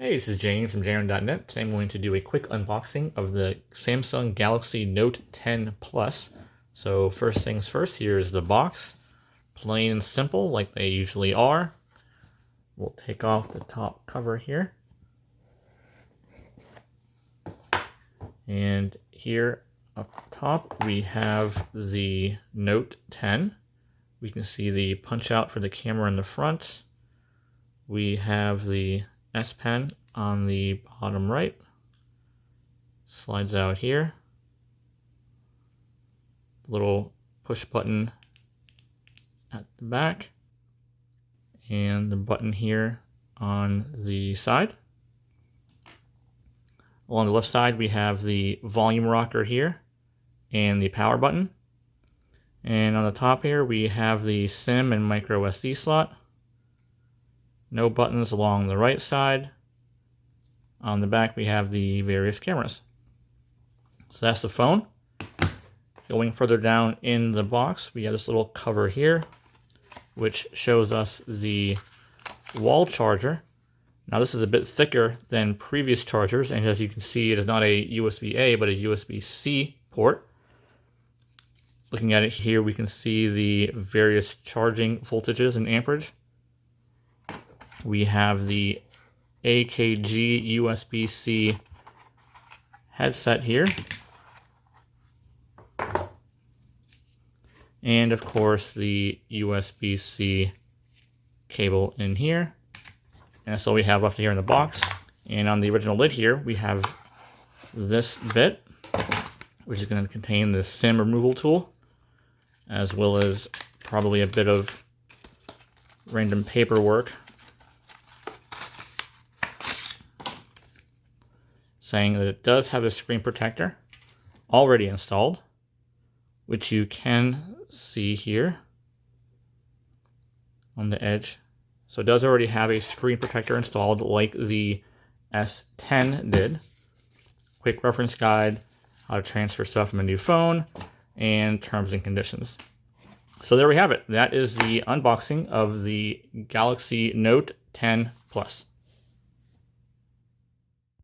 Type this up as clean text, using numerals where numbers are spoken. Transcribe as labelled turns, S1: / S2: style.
S1: Hey, this is James from Jaren.net. Today I'm going to do a quick unboxing of the Samsung Galaxy Note 10 Plus. So first things first, here's the box. Plain and simple like they usually are. We'll take off the top cover here. And here up top we have the Note 10. We can see the punch out for the camera in the front. We have the S Pen on the bottom right, slides out here, little push button at the back, and the button here on the side. Along the left side we have the volume rocker here and the power button, and on the top here we have the SIM and micro SD slot. No buttons along the right side. On the back we have the various cameras. So that's the phone. Going further down in the box, we have this little cover here, which shows us the wall charger. Now this is a bit thicker than previous chargers, and as you can see, it is not a USB-A, but a USB-C port. Looking at it here, we can see the various charging voltages and amperage. We have the AKG USB-C headset here. And of course the USB-C cable in here. And that's all we have left here in the box. And on the original lid here, we have this bit, which is going to contain the SIM removal tool, as well as probably a bit of random paperwork saying that it does have a screen protector already installed, which you can see here on the edge. So it does already have a screen protector installed like the S10 did. Quick reference guide, how to transfer stuff from a new phone, and terms and conditions. So there we have it. That is the unboxing of the Galaxy Note 10 Plus.